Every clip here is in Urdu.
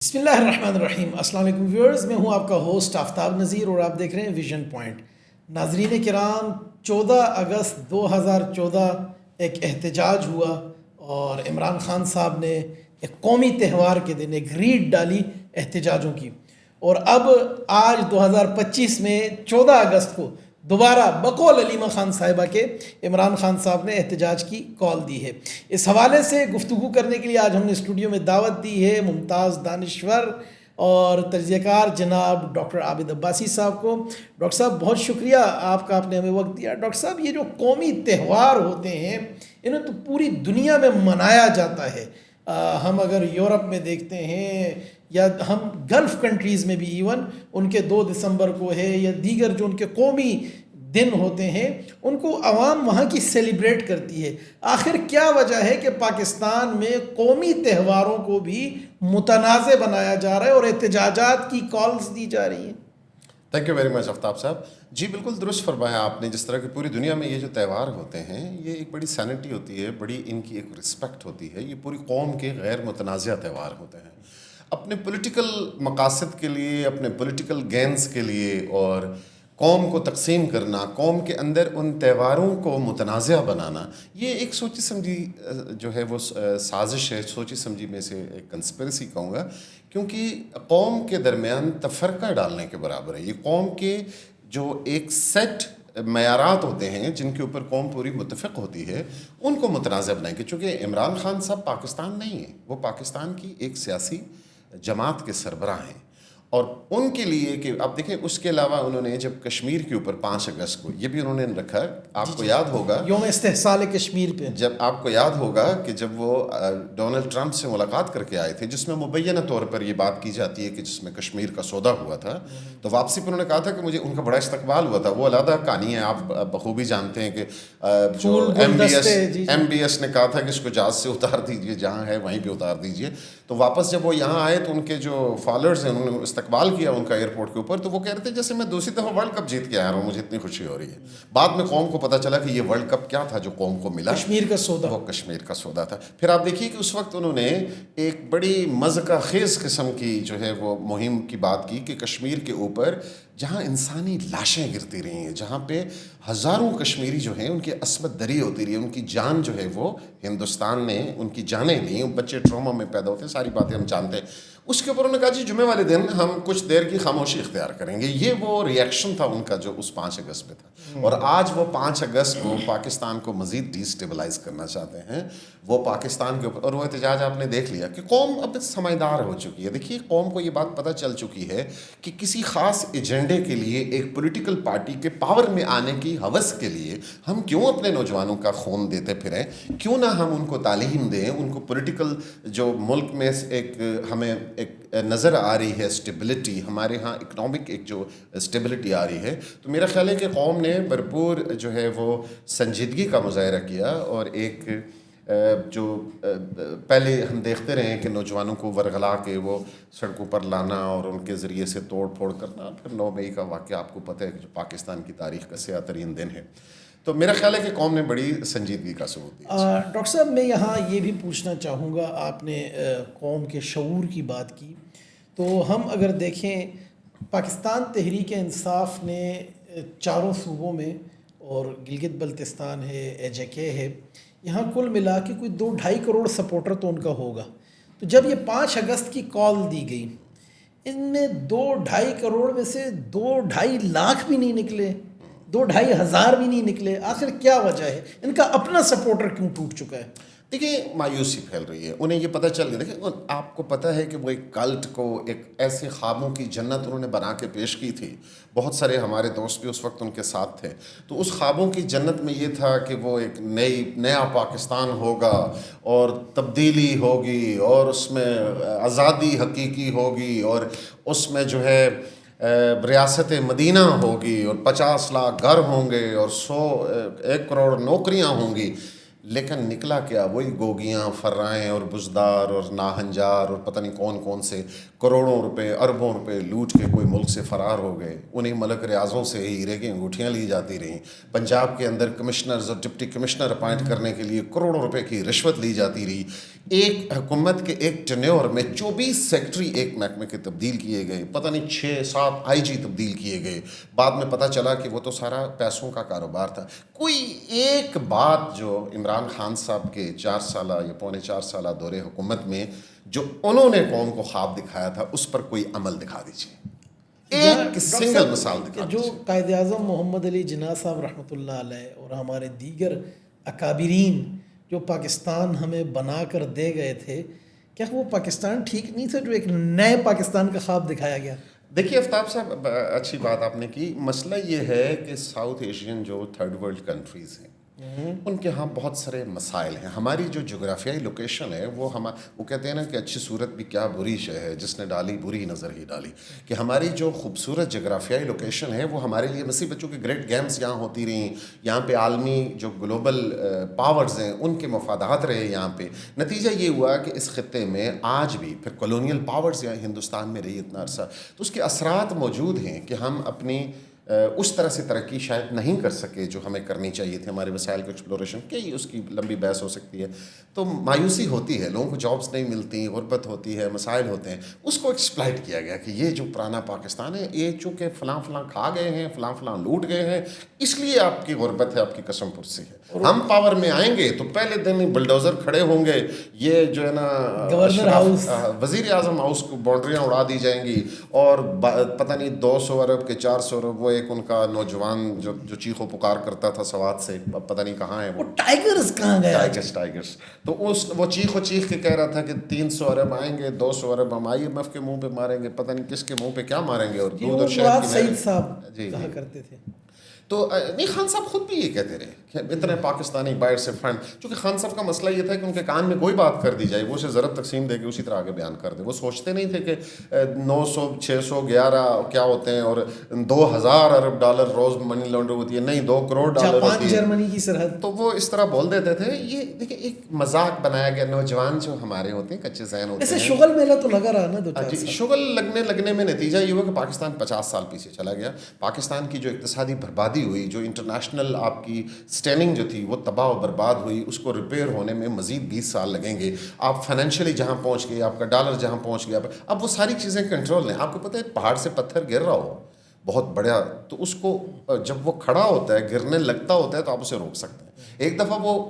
بسم اللہ الرحمن الرحیم. السلام علیکم ویورز، میں ہوں آپ کا ہوسٹ آفتاب نذیر اور آپ دیکھ رہے ہیں ویژن پوائنٹ. ناظرین کرام، 14 اگست 2014 ایک احتجاج ہوا اور عمران خان صاحب نے ایک قومی تہوار کے دن ایک ریٹ ڈالی احتجاجوں کی، اور اب آج 2025 میں 14 اگست کو دوبارہ بقول علیمہ خان صاحبہ کے عمران خان صاحب نے احتجاج کی کال دی ہے. اس حوالے سے گفتگو کرنے کے لیے آج ہم نے اسٹوڈیو میں دعوت دی ہے ممتاز دانشور اور تجزیہ کار جناب ڈاکٹر عابد عباسی صاحب کو. ڈاکٹر صاحب بہت شکریہ آپ کا، آپ نے ہمیں وقت دیا. ڈاکٹر صاحب، یہ جو قومی تہوار ہوتے ہیں انہیں تو پوری دنیا میں منایا جاتا ہے. ہم اگر یورپ میں دیکھتے ہیں یا ہم گلف کنٹریز میں بھی ایون ان کے 2 دسمبر کو ہے یا دیگر جو ان کے قومی دن ہوتے ہیں ان کو عوام وہاں کی سیلیبریٹ کرتی ہے. آخر کیا وجہ ہے کہ پاکستان میں قومی تہواروں کو بھی متنازع بنایا جا رہا ہے اور احتجاجات کی کالز دی جا رہی ہیں؟ تھینک یو ویری مچ آفتاب صاحب. جی بالکل درست فرمایا آپ نے. جس طرح کہ پوری دنیا میں یہ جو تہوار ہوتے ہیں یہ ایک بڑی سینٹی ہوتی ہے، بڑی ان کی ایک رسپیکٹ ہوتی ہے. یہ پوری قوم کے غیر متنازع تہوار ہوتے ہیں. اپنے پولیٹیکل مقاصد کے لیے، اپنے پولیٹیکل گینز کے لیے اور قوم کو تقسیم کرنا، قوم کے اندر ان تہواروں کو متنازع بنانا، یہ ایک سوچی سمجھی جو ہے وہ سازش ہے. سوچی سمجھی میں سے ایک کنسپریسی کہوں گا، کیونکہ قوم کے درمیان تفرقہ ڈالنے کے برابر ہے. یہ قوم کے جو ایک سیٹ معیارات ہوتے ہیں جن کے اوپر قوم پوری متفق ہوتی ہے، ان کو متنازع بنائیں گے. چونکہ عمران خان صاحب پاکستان نہیں ہیں، وہ پاکستان کی ایک سیاسی جماعت کے سربراہ ہیں. اور ان کے لیے کہ آپ دیکھیں، اس کے علاوہ انہوں نے جب کشمیر کے اوپر 5 اگست کو یہ بھی انہوں نے رکھا. آپ کو یاد ہوگا یوم استحصال کشمیر پہ، جب آپ کو یاد ہوگا کہ جب وہ ڈونلڈ ٹرمپ سے ملاقات کر کے آئے تھے، جس میں مبینہ طور پر یہ بات کی جاتی ہے کہ جس میں کشمیر کا سودا ہوا تھا، تو واپسی پر انہوں نے کہا تھا کہ مجھے ان کا بڑا استقبال ہوا تھا. وہ علیحدہ کہانی ہے، آپ بخوبی جانتے ہیں کہ جو ایم بی ایس نے کہا تھا کہ اس کو جہاز سے اتار دیجیے، جہاں ہے وہیں پہ اتار دیجیے. تو واپس جب وہ یہاں آئے تو ان کے جو فالوورز ہیں انہوں نے استقبال کیا ان کا ایئرپورٹ کے اوپر. تو وہ کہہ رہے تھے جیسے میں دوسری دفعہ ورلڈ کپ جیت کے آیا ہوں، مجھے اتنی خوشی ہو رہی ہے. بعد میں قوم کو پتہ چلا کہ یہ ورلڈ کپ کیا تھا جو قوم کو ملا، کشمیر کا سودا. وہ کشمیر کا سودا تھا. پھر آپ دیکھیے کہ اس وقت انہوں نے ایک بڑی مذاق خیز قسم کی جو ہے وہ مہم کی بات کی کہ کشمیر کے اوپر جہاں انسانی لاشیں گرتی رہی ہیں، جہاں پہ ہزاروں کشمیری جو ہیں ان کی عصمت دری ہوتی رہی، ان کی جان جو ہے وہ ہندوستان نے ان کی جانیں لی، بچے ٹراما میں پیدا ہوتے ہیں، ساری باتیں ہم جانتے ہیں. اس کے اوپر انہوں نے کہا جی جمعے والے دن ہم کچھ دیر کی خاموشی اختیار کریں گے. یہ وہ ری ایکشن تھا ان کا جو اس 5 اگست پہ تھا. اور آج وہ 5 اگست کو پاکستان کو مزید ڈی اسٹیبلائز کرنا چاہتے ہیں. وہ پاکستان کے اوپر، اور وہ احتجاج آپ نے دیکھ لیا کہ قوم اب سمجھدار ہو چکی ہے. دیکھیے قوم کو یہ بات پتہ چل چکی ہے کہ کسی خاص ایجنڈے کے لیے، ایک پولیٹیکل پارٹی کے پاور میں آنے کی ہوس کے لیے ہم کیوں اپنے نوجوانوں کا خون دیتے پھریں؟ کیوں نہ ہم ان کو تعلیم دیں، ان کو پولیٹیکل جو ملک میں ایک ہمیں ایک نظر آ رہی ہے اسٹیبلٹی، ہمارے ہاں اکنامک ایک جو اسٹیبلٹی آ رہی ہے. تو میرا خیال ہے کہ قوم نے بھرپور جو ہے وہ سنجیدگی کا مظاہرہ کیا. اور ایک جو پہلے ہم دیکھتے رہے ہیں کہ نوجوانوں کو ورغلا کے وہ سڑکوں پر لانا اور ان کے ذریعے سے توڑ پھوڑ کرنا. پھر 9 مئی کا واقعہ آپ کو پتہ ہے کہ جو پاکستان کی تاریخ کا سیاہ ترین دن ہے. تو میرا خیال ہے کہ قوم نے بڑی سنجیدگی کا ثبوت دیا. ڈاکٹر صاحب، میں یہاں یہ بھی پوچھنا چاہوں گا، آپ نے قوم کے شعور کی بات کی، تو ہم اگر دیکھیں پاکستان تحریک انصاف نے 4 صوبوں میں، اور گلگت بلتستان ہے، AJK ہے، یہاں کل ملا کے کوئی 2-2.5 کروڑ سپورٹر تو ان کا ہوگا. تو جب یہ 5 اگست کی کال دی گئی، ان میں 2-2.5 کروڑ میں سے 2-2.5 لاکھ بھی نہیں نکلے، 2-2.5 ہزار بھی نہیں نکلے. آخر کیا وجہ ہے؟ ان کا اپنا سپورٹر کیوں ٹوٹ چکا ہے؟ دیکھیے مایوسی پھیل رہی ہے. انہیں یہ پتہ چل گیا. دیکھیں آپ کو پتہ ہے کہ وہ ایک کلٹ کو ایک ایسے خوابوں کی جنت انہوں نے بنا کے پیش کی تھی. بہت سارے ہمارے دوست بھی اس وقت ان کے ساتھ تھے. تو اس خوابوں کی جنت میں یہ تھا کہ وہ ایک نیا پاکستان ہوگا اور تبدیلی ہوگی اور اس میں آزادی حقیقی ہوگی اور اس میں جو ہے ریاست مدینہ ہوگی اور 50 لاکھ گھر ہوں گے اور 1 کروڑ نوکریاں ہوں گی. لیکن نکلا کیا؟ وہی گوگیاں، فرائیں اور بزدار اور ناہنجار اور پتہ نہیں کون کون سے کروڑوں روپے اربوں روپے لوٹ کے کوئی ملک سے فرار ہو گئے. انہیں ملک ریاضوں سے ہیرے کی انگوٹھیاں لی جاتی رہیں. پنجاب کے اندر کمشنرز اور ڈپٹی کمشنر اپائنٹ کرنے کے لیے کروڑوں روپے کی رشوت لی جاتی رہی. ایک حکومت کے ایک ٹینیور میں 24 سیکٹری ایک محکمے کے تبدیل کیے گئے، پتہ نہیں 6-7 آئی جی تبدیل کیے گئے. بعد میں پتہ چلا کہ وہ تو سارا پیسوں کا کاروبار تھا. کوئی ایک بات جو عمران خان صاحب کے 4 سالہ یا پونے 4 سالہ دور حکومت میں جو انہوں نے قوم کو خواب دکھایا تھا اس پر کوئی عمل دکھا دیجیے، ایک سنگل مثال دکھا جو دیجیے. قائد اعظم محمد علی جناح صاحب رحمۃ اللہ علیہ اور ہمارے دیگر اکابرین جو پاکستان ہمیں بنا کر دے گئے تھے، کیا وہ پاکستان ٹھیک نہیں تھا جو ایک نئے پاکستان کا خواب دکھایا گیا؟ دیکھیے آفتاب صاحب، اچھی بات آپ نے کی. مسئلہ یہ ہے کہ ساؤتھ ایشین جو تھرڈ ورلڈ کنٹریز ہیں ان کے ہاں بہت سارے مسائل ہیں. ہماری جو جغرافیائی لوکیشن ہے وہ کہتے ہیں نا کہ اچھی صورت بھی کیا بری شے ہے، جس نے ڈالی بری نظر ہی ڈالی. کہ ہماری جو خوبصورت جغرافیائی لوکیشن ہے وہ ہمارے لیے مسیح بچوں کی گریٹ گیمز یہاں ہوتی رہیں، یہاں پہ عالمی جو گلوبل پاورز ہیں ان کے مفادات رہے یہاں پہ. نتیجہ یہ ہوا کہ اس خطے میں آج بھی پھر کالونیل پاورز یہاں ہندوستان میں رہی اتنا عرصہ، تو اس کے اثرات موجود ہیں کہ ہم اپنی اس طرح سے ترقی شاید نہیں کر سکے جو ہمیں کرنی چاہیے تھی. ہمارے وسائل کو ایکسپلوریشن کی اس کی لمبی بحث ہو سکتی ہے. تو مایوسی ہوتی ہے، لوگوں کو جابس نہیں ملتی، غربت ہوتی ہے، مسائل ہوتے ہیں. اس کو ایکسپلائٹ کیا گیا کہ یہ جو پرانا پاکستان ہے یہ چونکہ فلاں فلاں کھا گئے ہیں، فلاں فلاں لوٹ گئے ہیں، اس لیے آپ کی غربت ہے، آپ کی قسم پرسی ہے. ہم پاور میں آئیں گے تو پہلے دن بلڈوزر کھڑے ہوں گے، یہ جو ہے نا گورنر ہاؤس، وزیر اعظم ہاؤس کو باؤنڈریاں اڑا دی جائیں گی، اور پتہ نہیں 200 ارب کے 400 ارب وہ ایک ان کا نوجوان جو چیخ و پکار کرتا تھا سوات سے، پتہ نہیں کہاں ہے وہ ٹائیگرز کہاں گئے؟ ٹائیگرز. تو وہ چیخ و چیخ کے کہہ رہا تھا کہ 300 ارب آئیں گے، 200 ارب ہم IMF کے منہ پہ ماریں گے، پتہ نہیں کس کے منہ پہ کیا ماریں گے. اور دودھ اور شہد کی سعید صاحب کہا کرتے تھے. تو نہیں، خان صاحب خود بھی یہ کہتے رہے کہ اتنے پاکستانی باہر سے فنڈ. چونکہ خان صاحب کا مسئلہ یہ تھا کہ ان کے کان میں کوئی بات کر دی جائے وہ اسے ضرب تقسیم دے کے اسی طرح آگے بیان کر دے. وہ سوچتے نہیں تھے کہ 900 611 کیا ہوتے ہیں اور 2000 ارب ڈالر روز منی لانڈر ہوتی ہے، نہیں 2 کروڑ ڈالر ہوتی ہے جرمنی کی سرحد. تو وہ اس طرح بول دیتے تھے. یہ دیکھیں ایک مذاق بنایا گیا. نوجوان جو ہمارے ہوتے ہیں کچے ذہن ہوتے ہیں، شغل میلہ تو لگا رہا نا 2-4 سال. شغل لگنے میں نتیجہ یہ ہوا کہ پاکستان 50 سال پیچھے چلا گیا. پاکستان کی جو اقتصادی بربادی ہوئی، جو انٹرنیشنل آپ کی اسٹینڈنگ جو تھی وہ تباہ و برباد ہوئی، اس کو ریپیئر ہونے میں مزید 20 سال لگیں گے. آپ فائنینشلی جہاں پہنچ گئے، آپ کا ڈالر جہاں پہنچ گیا، اب وہ ساری چیزیں کنٹرول ہیں. آپ کو پتہ ہے پہاڑ سے پتھر گر رہا ہو بہت بڑا، تو اس کو جب وہ کھڑا ہوتا ہے، گرنے لگتا ہوتا ہے، تو آپ اسے روک سکتے ہیں. ایک دفعہ وہ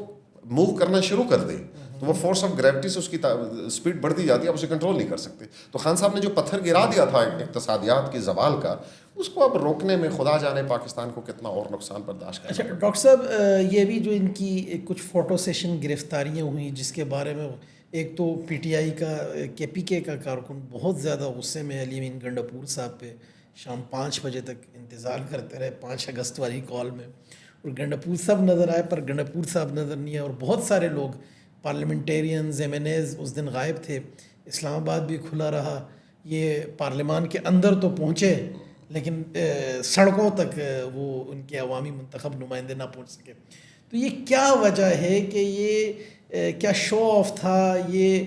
موو کرنا شروع کر دے تو وہ فورس آف گریوٹی سے اس کی اسپیڈ بڑھتی جاتی ہے، آپ اسے کنٹرول نہیں کر سکتے. تو خان صاحب نے جو پتھر گرا دیا تھا اقتصادیات کی زوال کا، اس کو اب روکنے میں خدا جانے پاکستان کو کتنا اور نقصان برداشت کرنا. اچھا ڈاکٹر صاحب، یہ بھی جو ان کی کچھ فوٹو سیشن گرفتاریاں ہوئیں جس کے بارے میں ایک تو PTI کا KPK کا کارکن بہت زیادہ غصے میں علی امین گنڈاپور صاحب پہ شام 5 بجے تک انتظار کرتے رہے 5 اگست والی کال میں، اور گنڈاپور صاحب نظر آئے پر گنڈاپور صاحب نظر نہیں آئے. اور بہت سارے لوگ پارلیمنٹیرینز MNAs اس دن غائب تھے. اسلام آباد بھی کھلا رہا. یہ پارلیمان کے اندر تو پہنچے لیکن سڑکوں تک وہ ان کے عوامی منتخب نمائندے نہ پہنچ سکے. تو یہ کیا وجہ ہے کہ یہ کیا شو آف تھا؟ یہ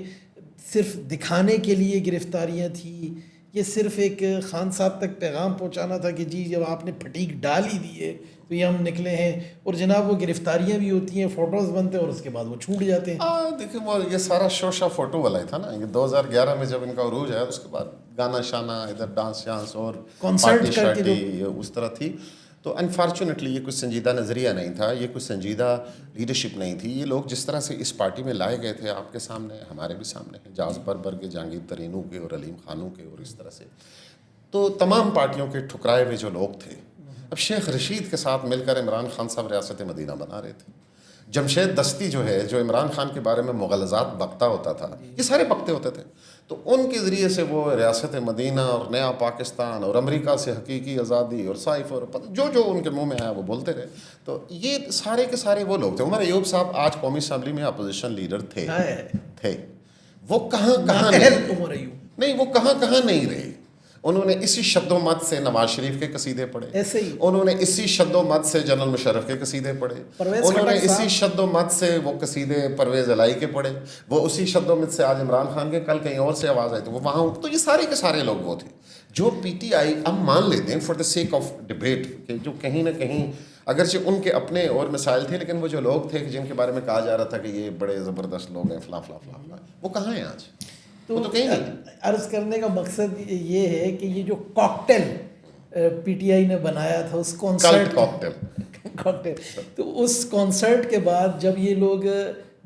صرف دکھانے کے لیے گرفتاریاں تھیں؟ یہ صرف ایک خان صاحب تک پیغام پہنچانا تھا کہ جی جب آپ نے پھٹیک ڈال ہی دی ہے تو یہ ہم نکلے ہیں؟ اور جناب وہ گرفتاریاں بھی ہوتی ہیں، فوٹوز بنتے ہیں اور اس کے بعد وہ چھوٹ جاتے ہیں. دیکھیں وہ یہ سارا شوشا فوٹو والا ہی تھا نا. یہ 2011 میں جب ان کا عروج آیا، اس کے بعد گانا شانہ، ادھر ڈانس شانس اور کنسرٹ کر کے جو اس طرح تھی. تو انفارچونیٹلی یہ کوئی سنجیدہ نظریہ نہیں تھا، یہ کوئی سنجیدہ لیڈرشپ نہیں تھی. یہ لوگ جس طرح سے اس پارٹی میں لائے گئے تھے آپ کے سامنے، ہمارے بھی سامنے ہیں، جاز بربر کے، جہانگیر ترینوں کے اور علیم خانوں کے، اور اس طرح سے تو تمام پارٹیوں کے ٹھکرائے ہوئے جو لوگ تھے. اب شیخ رشید کے ساتھ مل کر عمران خان صاحب ریاست مدینہ بنا رہے تھے. جمشید دستی جو ہے، جو عمران خان کے بارے میں مغالطات بکتا ہوتا تھا، یہ سارے بکتے ہوتے تھے. تو ان کے ذریعے سے وہ ریاست مدینہ اور نیا پاکستان اور امریکہ سے حقیقی آزادی اور سائف اور جو ان کے منہ میں آیا وہ بولتے رہے. تو یہ سارے کے سارے وہ لوگ تھے. عمر ایوب صاحب آج قومی اسمبلی میں اپوزیشن لیڈر تھے. وہ کہاں نہیں رہے. انہوں نے اسی شد و مت سے نواز شریف کے قصیدے پڑھے, ایسے ہی انہوں نے اسی شد و مت سے جنرل مشرف کے قصیدے پڑھے, انہوں نے اسی شد و مت سے وہ قصیدے پرویز الہی کے پڑھے, وہ اسی شد و مت سے آج عمران خان کے, کل کہیں اور سے آواز آئی تو وہ وہاں. تو یہ سارے کے سارے لوگ وہ تھے جو پی ٹی آئی اب مان لیتے ہیں for the sake of debate, کہ جو کہیں نہ کہیں اگرچہ ان کے اپنے اور مسائل تھے, لیکن وہ جو لوگ تھے جن کے بارے میں کہا جا رہا تھا کہ یہ بڑے زبردست لوگ ہیں فلاں فلاں فلاں, وہ کہاں ہیں آج؟ تو عرض کرنے کا مقصد یہ ہے کہ یہ جو کاکٹیل پی ٹی آئی نے بنایا تھا اس کانسرٹ کاکٹیل, تو اس کانسرٹ کے بعد جب یہ لوگ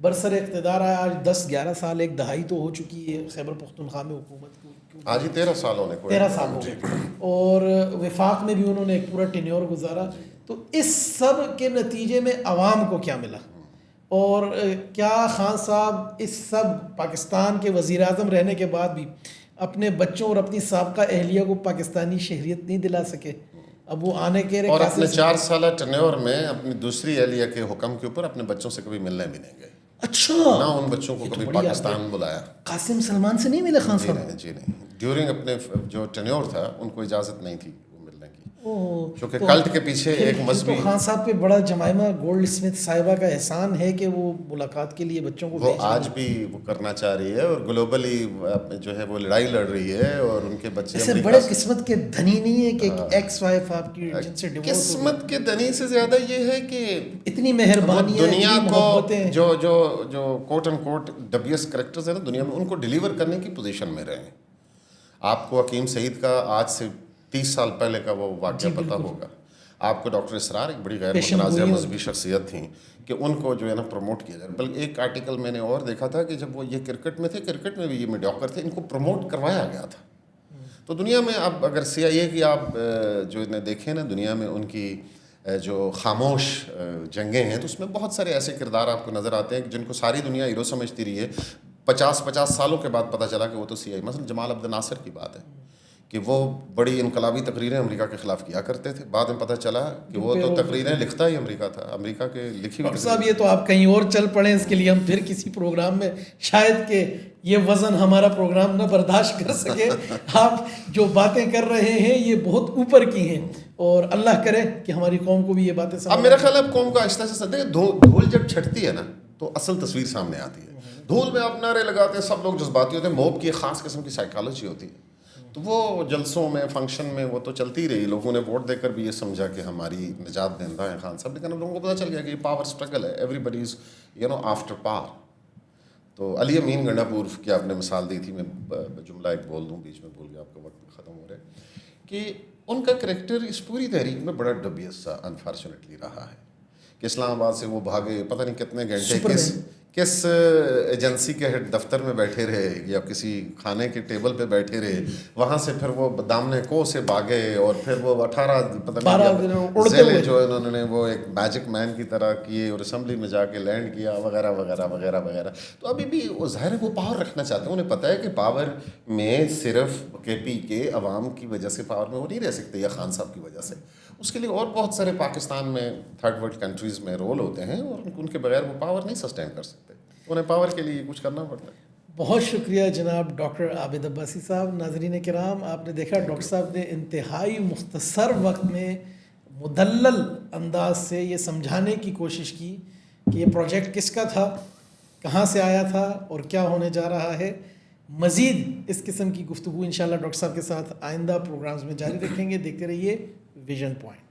برسر اقتدار آیا, آج 10-11 سال, ایک دہائی تو ہو چکی ہے خیبر پختونخوا میں حکومت کو, آج ہی 13 سال ہونے کو, 13 سال ہو گئے, اور وفاق میں بھی انہوں نے ایک پورا ٹینیور گزارا. تو اس سب کے نتیجے میں عوام کو کیا ملا, اور کیا خان صاحب اس سب پاکستان کے وزیر اعظم رہنے کے بعد بھی اپنے بچوں اور اپنی سابقہ اہلیہ کو پاکستانی شہریت نہیں دلا سکے؟ اب وہ آنے کے رہے, اور اپنے 4 سالہ ٹینیور میں اپنی دوسری اہلیہ کے حکم کے اوپر اپنے بچوں سے کبھی ملنے بھی نہیں گئے. اچھا, نہ ان بچوں کو کبھی پاکستان بلایا. قاسم سلمان سے نہیں ملے خان صاحب؟ جی نہیں, ڈیورنگ اپنے جو ٹینیور تھا ان کو اجازت نہیں تھی وہ ملنے کی, کیونکہ کلٹ کے پیچھے ایک مذہبی. خان صاحب پہ بڑا جمائمہ گولڈ اسمتھ صاحبہ کا احسان ہے کہ وہ ملاقات کے لیے بچوں کو وہ آج بھی وہ کرنا چاہ رہی ہے, اور گلوبلی جو ہے وہ لڑائی لڑ رہی ہے, اور ان کے بچے ایسے بڑے قسمت کے دھنی نہیں ہے کہ ایکس وائف آپ کی جن سے ڈیورس. قسمت کے دھنی سے زیادہ یہ ہے کہ اتنی مہربانی ہے, دنیا کو جو کوٹ اینڈ کوٹ ڈبیس کریکٹرز ہیں نا دنیا میں, ان کو ڈیلیور کرنے کی پوزیشن میں رہے ہیں. آپ کو حکیم سعید کا آج سے 30 سال پہلے کا وہ واقعہ پتہ ہوگا, آپ کو ڈاکٹر اسرار ایک بڑی غیر متنازع مذہبی شخصیت تھیں کہ ان کو جو ہے نا پروموٹ کیا جائے. بلکہ ایک آرٹیکل میں نے اور دیکھا تھا کہ جب وہ یہ کرکٹ میں تھے, کرکٹ میں بھی یہ میڈیوکر تھے, ان کو پروموٹ کروایا گیا تھا. تو دنیا میں اب اگر CIA کی آپ جو انہیں دیکھیں نا, دنیا میں ان کی جو خاموش جنگیں ہیں, تو اس میں بہت سارے ایسے کردار آپ کو نظر آتے ہیں جن کو ساری دنیا ہیرو سمجھتی رہی ہے. 50 سالوں کے بعد پتہ چلا کہ وہ تو CIA, مثلا جمال عبد الناصر کی بات ہے کہ وہ بڑی انقلابی تقریریں امریکہ کے خلاف کیا کرتے تھے. بعد میں پتہ چلا کہ وہ تو تقریریں لکھتا ہی امریکہ تھا, امریکہ کے لکھی ہوئی. صاحب یہ تو آپ کہیں اور چل پڑیں, اس کے لیے ہم پھر کسی پروگرام میں شاید کہ یہ وزن ہمارا پروگرام نہ برداشت کر سکے. آپ جو باتیں کر رہے ہیں یہ بہت اوپر کی ہیں, اور اللہ کرے کہ ہماری قوم کو بھی یہ باتیں اب میرا خیال ہے اب قوم کو آہستہ سے دیکھیں, دھول جب چھٹتی ہے نا تو اصل تصویر سامنے آتی ہے. دھول میں آپ نعرے لگاتے ہیں, سب لوگ جذباتی ہوتے ہیں, موب کی ایک خاص قسم کی سائیکالوجی ہوتی ہے. تو وہ جلسوں میں, فنکشن میں وہ تو چلتی رہی, لوگوں نے ووٹ دے کر بھی یہ سمجھا کہ ہماری نجات دہندہ ہیں خان صاحب, لیکن اب لوگوں کو پتہ چل گیا کہ یہ پاور اسٹرگل ہے, everybody is after power. تو علی امین گنڈا پور کی آپ نے مثال دی تھی, میں جملہ ایک بول دوں, بیچ میں بول گیا, آپ کا وقت ختم ہو رہا ہے, کہ ان کا کریکٹر اس پوری تحریک میں بڑا ڈبیس سا انفارچونیٹلی رہا ہے کہ اسلام آباد سے وہ بھاگے پتہ نہیں کتنے گھنٹے, کس ایجنسی کے دفتر میں بیٹھے رہے یا کسی کھانے کے ٹیبل پہ بیٹھے رہے, وہاں سے پھر وہ دامنے کو سے بھاگے, اور پھر وہ 18 پتہ نہیں ذیلے جو انہوں نے وہ ایک میجک مین کی طرح کیے, اور اسمبلی میں جا کے لینڈ کیا وغیرہ وغیرہ وغیرہ وغیرہ. تو ابھی بھی وہ ظاہر ہے وہ پاور رکھنا چاہتے ہیں, انہیں پتہ ہے کہ پاور میں صرف KP کے عوام کی وجہ سے پاور میں وہ نہیں رہ سکتے, یا خان صاحب کی وجہ سے. اس کے لیے اور بہت سارے پاکستان میں تھرڈ ورلڈ کنٹریز میں رول ہوتے ہیں, اور ان کے بغیر وہ پاور نہیں سسٹین کر سکتے, انہیں پاور کے لیے کچھ کرنا پڑتا ہے. بہت شکریہ جناب ڈاکٹر عابد عباسی صاحب. ناظرین کرام, آپ نے دیکھا ڈاکٹر صاحب نے انتہائی مختصر وقت میں مدلل انداز سے یہ سمجھانے کی کوشش کی کہ یہ پروجیکٹ کس کا تھا, کہاں سے آیا تھا, اور کیا ہونے جا رہا ہے. مزید اس قسم کی گفتگو انشاءاللہ ڈاکٹر صاحب کے ساتھ آئندہ پروگرامز میں جاری رکھیں گے. دیکھتے رہیے ویژن پوائنٹ.